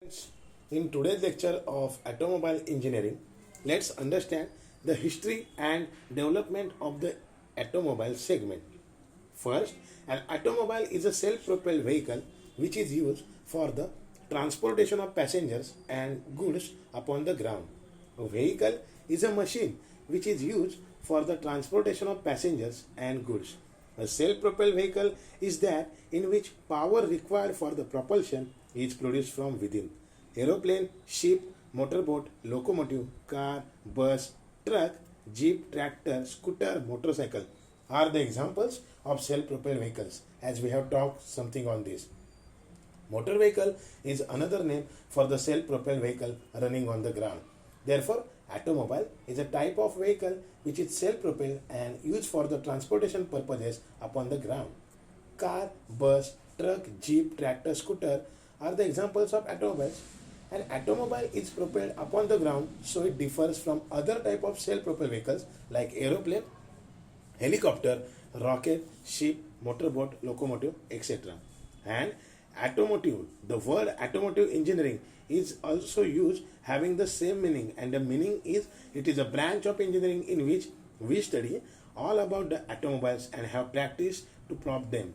Friends, in today's lecture of automobile engineering, let's understand the history and development of the automobile segment. First, an automobile is a self-propelled vehicle which is used for the transportation of passengers and goods upon the ground. A vehicle is a machine which is used for the transportation of passengers and goods. A self-propelled vehicle is that in which power required for the propulsion is produced from within. Aeroplane, ship, motorboat, locomotive, car, bus, truck, jeep, tractor, scooter, motorcycle are the examples of self-propelled vehicles, as we have talked something on this. Motor vehicle is another name for the self-propelled vehicle running on the ground. Therefore, automobile is a type of vehicle which is self-propelled and used for the transportation purposes upon the ground. Car, bus, truck, jeep, tractor, scooter are the examples of automobiles. An automobile is propelled upon the ground, so it differs from other type of self-propelled vehicles like aeroplane, helicopter, rocket, ship, motorboat, locomotive, etc. And automotive, the word automotive engineering is also used having the same meaning, and the meaning is it is a branch of engineering in which we study all about the automobiles and have practiced to prop them.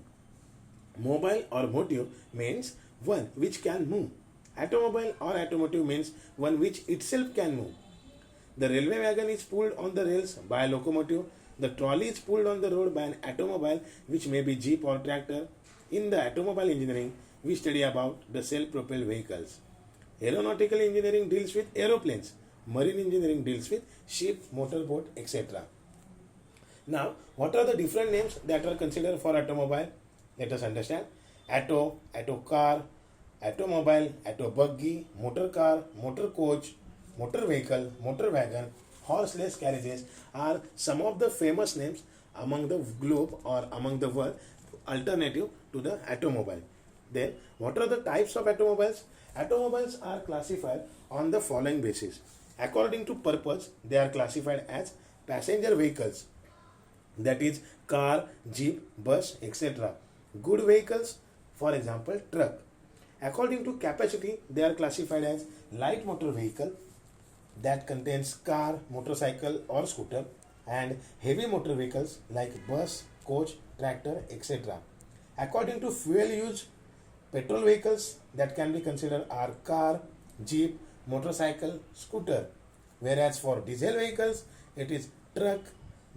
Mobile or motive means one which can move. Automobile or automotive means one which itself can move. The railway wagon is pulled on the rails by a locomotive. The trolley is pulled on the road by an automobile, which may be jeep or tractor. In the automobile engineering, we study about the self-propelled vehicles. Aeronautical engineering deals with aeroplanes. Marine engineering deals with ship, motorboat, etc. Now, what are the different names that are considered for automobile? Let us understand. Auto car, automobile, auto buggy, motor car, motor coach, motor vehicle, motor wagon, horseless carriages are some of the famous names among the globe or among the world alternative to the automobile. Then, what are the types of automobiles? Automobiles are classified on the following basis. According to purpose, they are classified as passenger vehicles, that is car, jeep, bus, etc. Good vehicles, for example, truck. According to capacity, they are classified as light motor vehicle that contains car, motorcycle or scooter, and heavy motor vehicles like bus, coach, tractor, etc. According to fuel use, petrol vehicles that can be considered are car, jeep, motorcycle, scooter, whereas for diesel vehicles it is truck,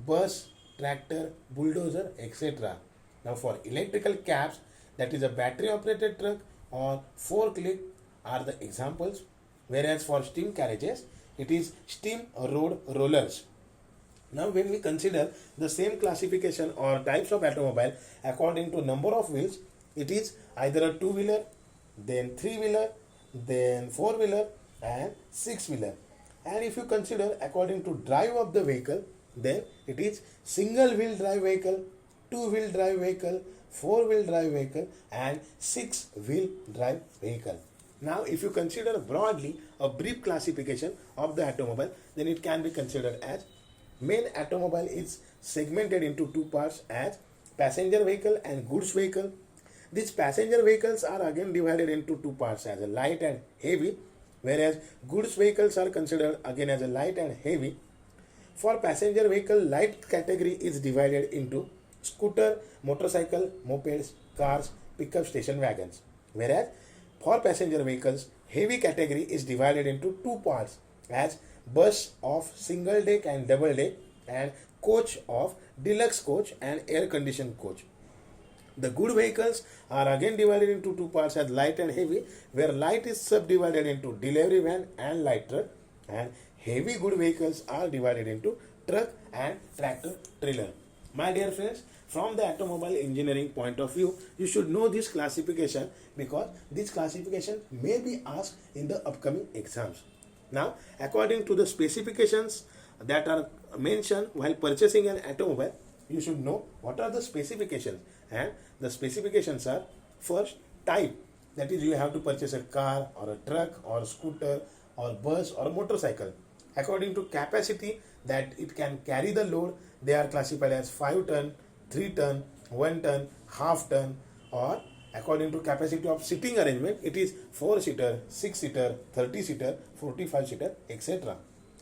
bus, tractor, bulldozer, etc. Now for electrical cabs, that is a battery operated truck or forklift are the examples, whereas for steam carriages it is steam road rollers. Now when we consider the same classification or types of automobile according to number of wheels, it is either a two-wheeler, then three-wheeler, then four-wheeler and six-wheeler. And if you consider according to drive of the vehicle, then it is single-wheel drive vehicle, two-wheel drive vehicle, four-wheel drive vehicle and six-wheel drive vehicle. Now if you consider broadly a brief classification of the automobile, then it can be considered as main automobile is segmented into two parts as passenger vehicle and goods vehicle. These passenger vehicles are again divided into two parts as a light and heavy, whereas goods vehicles are considered again as a light and heavy. For passenger vehicle, light category is divided into scooter, motorcycle, mopeds, cars, pickup station wagons. Whereas for passenger vehicles, heavy category is divided into two parts as bus of single deck and double deck and coach of deluxe coach and air conditioned coach. The good vehicles are again divided into two parts as light and heavy, where light is subdivided into delivery van and light truck, and heavy good vehicles are divided into truck and tractor trailer. My dear friends, from the automobile engineering point of view, you should know this classification because this classification may be asked in the upcoming exams. Now, according to the specifications that are mentioned while purchasing an automobile, you should know what are the specifications. And the specifications are: first, type, that is you have to purchase a car or a truck or a scooter or bus or a motorcycle. According to capacity, that it can carry the load, they are classified as 5 ton, 3 ton, 1 ton, half ton or According to capacity of seating arrangement, it is 4-seater, 6-seater, 30-seater, 45-seater, etc.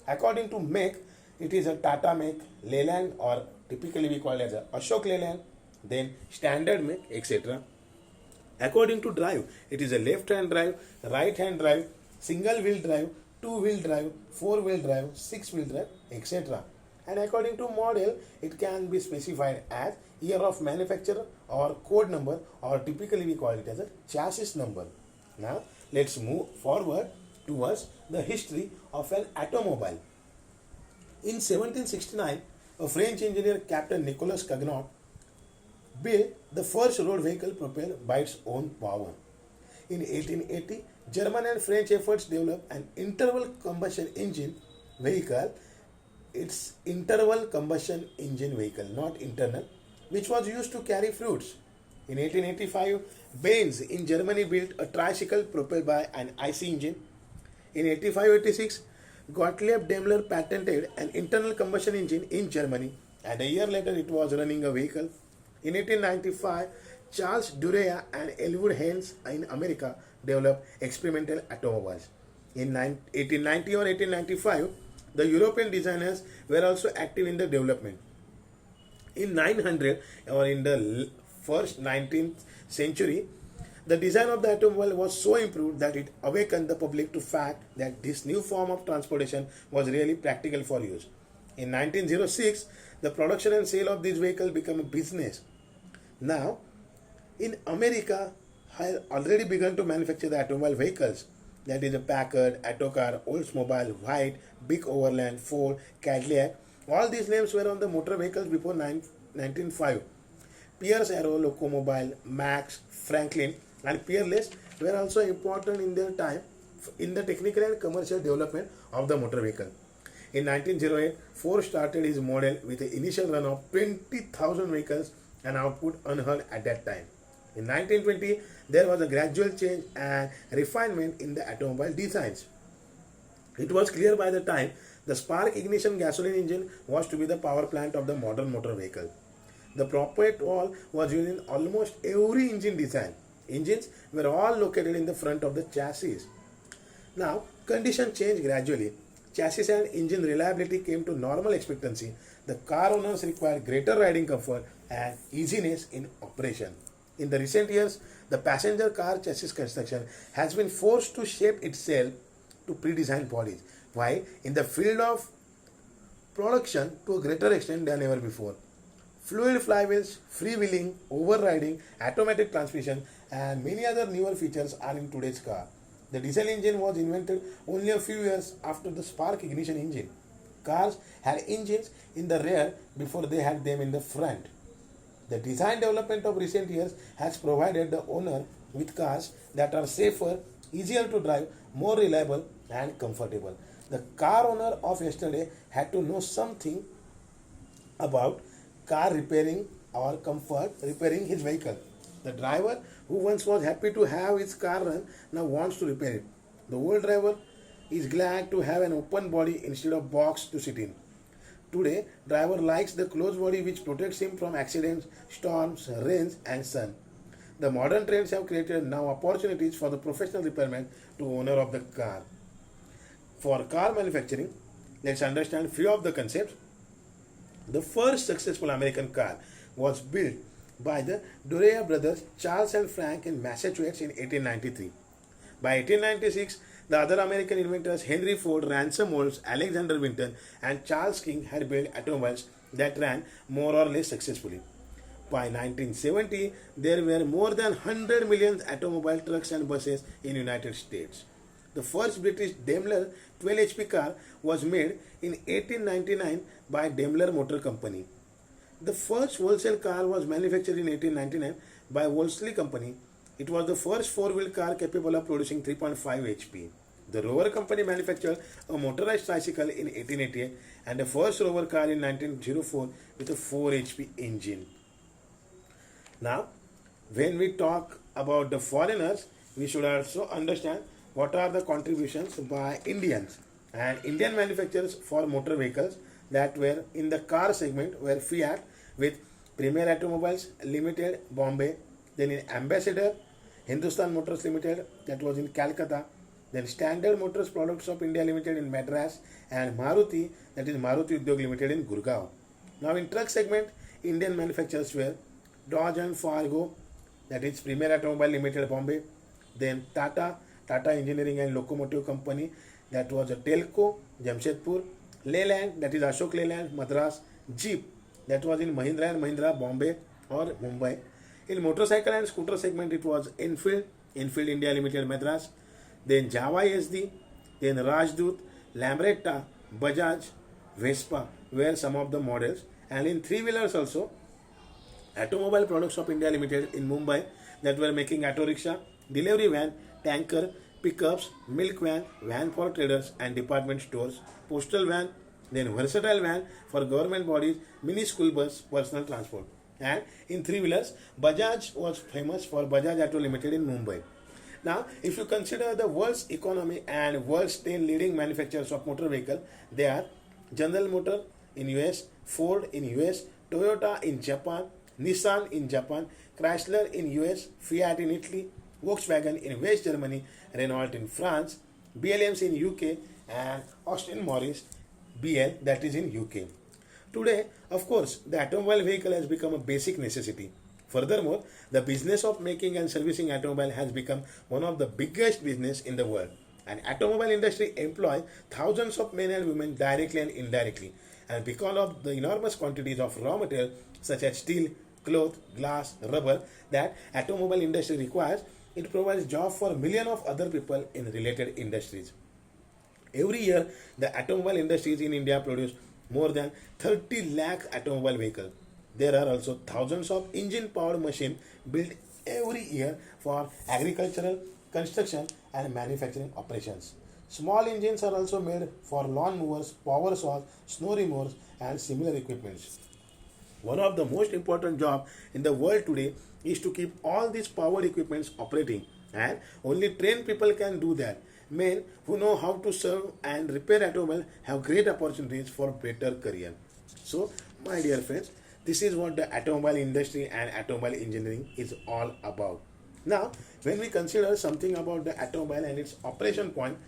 According to make, it is a Tata make, Leyland, or typically we call it as a Ashok Leyland, then standard make, etc. According to drive, it is a left-hand drive, right-hand drive, single-wheel drive, two-wheel drive, four-wheel drive, six-wheel drive, etc. And according to model, it can be specified as year of manufacture or code number, or typically we call it as a chassis number. Now, let's move forward towards the history of an automobile. In 1769, a French engineer, Captain Nicolas Cugnot, built the first road vehicle propelled by its own power. In 1880, German and French efforts developed an interval combustion engine vehicle. It's interval combustion engine vehicle, not internal, which was used to carry fruits. In 1885, Benz in Germany built a tricycle propelled by an IC engine. In 85-86, Gottlieb Daimler patented an internal combustion engine in Germany, and a year later it was running a vehicle. In 1895, Charles Duryea and Elwood Haynes in America developed experimental automobiles. In 1890 or 1895, the European designers were also active in the development. In 900 or in the first 19th century, the design of the automobile was so improved that it awakened the public to fact that this new form of transportation was really practical for use. In 1906, the production and sale of this vehicle became a business. Now, in America, has already begun to manufacture the automobile vehicles. That is a Packard, Autocar, Oldsmobile, White, Big Overland, Ford, Cadillac. All these names were on the motor vehicles before 1905. Pierce Arrow, Locomobile, Max, Franklin, and Peerless were also important in their time in the technical and commercial development of the motor vehicle. In 1908, Ford started his model with an initial run of 20,000 vehicles, an output unheard at that time. In 1920, there was a gradual change and refinement in the automobile designs. It was clear by the time the spark ignition gasoline engine was to be the power plant of the modern motor vehicle. The proppant valve was used in almost every engine design. Engines were all located in the front of the chassis. Now, conditions changed gradually. Chassis and engine reliability came to normal expectancy. The car owners required greater riding comfort and easiness in operation. In the recent years, the passenger car chassis construction has been forced to shape itself to pre-designed bodies, while in the field of production to a greater extent than ever before. Fluid flywheels, freewheeling, overriding, automatic transmission, and many other newer features are in today's car. The diesel engine was invented only a few years after the spark ignition engine. Cars had engines in the rear before they had them in the front. The design development of recent years has provided the owner with cars that are safer, easier to drive, more reliable, and comfortable. The car owner of yesterday had to know something about car repairing or comfort repairing his vehicle. The driver who once was happy to have his car run now wants to repair it. The old driver is glad to have an open body instead of box to sit in. Today, driver likes the closed body which protects him from accidents, storms, rains, and sun. The modern trends have created now opportunities for the professional repairman to owner of the car. For car manufacturing, let's understand few of the concepts. The first successful American car was built by the Duryea brothers Charles and Frank in Massachusetts in 1893. By 1896, the other American inventors Henry Ford, Ransom Olds, Alexander Winton, and Charles King had built automobiles that ran more or less successfully. By 1970, there were more than 100 million automobile trucks and buses in United States. The first British Daimler 12 HP car was made in 1899 by Daimler Motor Company. The first wholesale car was manufactured in 1899 by Wolseley Company. It was the first four-wheel car capable of producing 3.5 HP. The Rover Company manufactured a motorized tricycle in 1888 and the first Rover car in 1904 with a 4 HP engine. Now, when we talk about the foreigners, we should also understand what are the contributions by Indians. And Indian manufacturers for motor vehicles that were in the car segment were Fiat with Premier Automobiles Limited, Bombay, Then in Ambassador, Hindustan Motors Limited, that was in Calcutta. Then Standard Motors Products of India Limited in Madras, and Maruti, that is Maruti Udyog Limited in Gurgaon. Now in truck segment, Indian manufacturers were Dodge and Fargo, that is Premier Automobile Limited Bombay. Then Tata Engineering and Locomotive Company, that was a Telco, Jamshedpur. Leyland, that is Ashok Leyland, Madras. Jeep, that was in Mahindra and Mahindra, Bombay or Mumbai. In motorcycle and scooter segment, it was Enfield India Limited, Madras. Then Java SD, then Rajdoot, Lambretta, Bajaj, Vespa were some of the models. And in three-wheelers also, Automobile Products of India Limited in Mumbai, that were making auto rickshaw, delivery van, tanker, pickups, milk van, van for traders and department stores, postal van, then versatile van for government bodies, mini school bus, personal transport. And in three-wheelers, Bajaj was famous for Bajaj Auto Limited in Mumbai. Now, if you consider the world's economy and world's 10 leading manufacturers of motor vehicle, they are General Motor in US, Ford in US, Toyota in Japan, Nissan in Japan, Chrysler in US, Fiat in Italy, Volkswagen in West Germany, Renault in France, BLMs in UK, and Austin Morris BL, that is in UK. Today, of course, the automobile vehicle has become a basic necessity. Furthermore, the business of making and servicing automobile has become one of the biggest business in the world. And automobile industry employs thousands of men and women directly and indirectly. And because of the enormous quantities of raw material such as steel, cloth, glass, rubber that automobile industry requires, it provides job for millions of other people in related industries. Every year, the automobile industries in India produce more than 30 lakh automobile vehicles. There are also thousands of engine-powered machines built every year for agricultural, construction, and manufacturing operations. Small engines are also made for lawn mowers, power saws, snow removers, and similar equipments. One of the most important jobs in the world today is to keep all these powered equipments operating, and only trained people can do that. Men who know how to serve and repair automobile have great opportunities for better career. So, my dear friends, this is what the automobile industry and automobile engineering is all about. Now, when we consider something about the automobile and its operation point,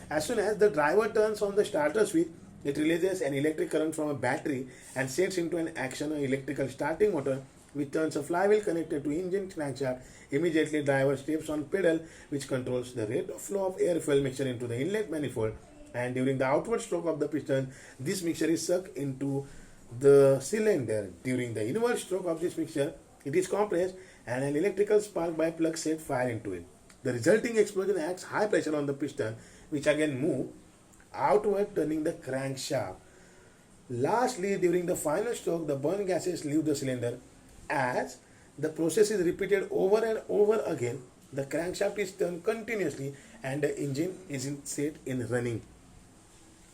as soon as the driver turns on the starter switch, it releases an electric current from a battery and sets into an action an electrical starting motor which turns a flywheel connected to engine crankshaft. Immediately, driver steps on pedal which controls the rate of flow of air fuel mixture into the inlet manifold, and during the outward stroke of the piston, this mixture is sucked into the cylinder. During the inward stroke of this mixture, it is compressed and an electrical spark by plug set fire into it. The resulting explosion acts high pressure on the piston, which again move outward, turning the crankshaft. Lastly, during the final stroke, the burn gases leave the cylinder. As the process is repeated over and over again, the crankshaft is turned continuously and the engine is set in running.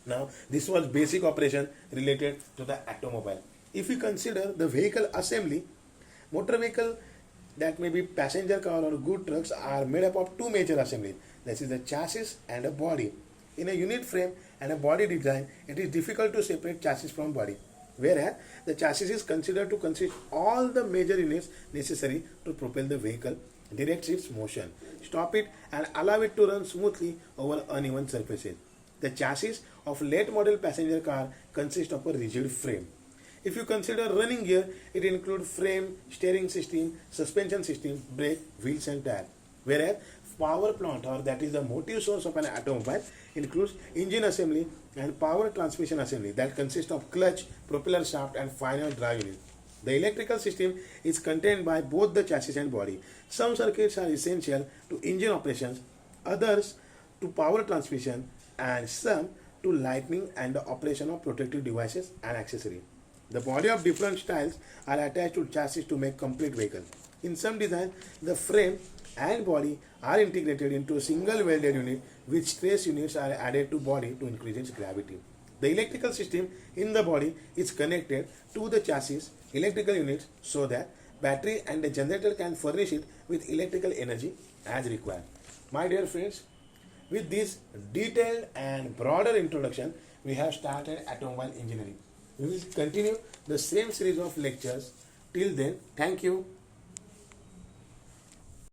Now, this was basic operation related to the automobile. If we consider the vehicle assembly, motor vehicle, that may be passenger car or good trucks, are made up of two major assemblies. This is the chassis and a body. In a unit frame and a body design, it is difficult to separate chassis from body, whereas the chassis is considered to consist all the major units necessary to propel the vehicle, direct its motion, stop it, and allow it to run smoothly over uneven surfaces. The chassis of late model passenger car consists of a rigid frame. If you consider running gear, it includes frame, steering system, suspension system, brake, wheels and tire. Whereas power plant, or that is the motive source of an automobile, includes engine assembly and power transmission assembly that consists of clutch, propeller shaft and final drive unit. The electrical system is contained by both the chassis and body. Some circuits are essential to engine operations, others to power transmission, and some to lighting and the operation of protective devices and accessories. The body of different styles are attached to chassis to make complete vehicle. In some designs, the frame and body are integrated into a single welded unit, which stress units are added to body to increase its gravity. The electrical system in the body is connected to the chassis electrical units so that battery and the generator can furnish it with electrical energy as required. My dear friends, with this detailed and broader introduction, we have started automobile engineering. We will continue the same series of lectures. Till then, thank you.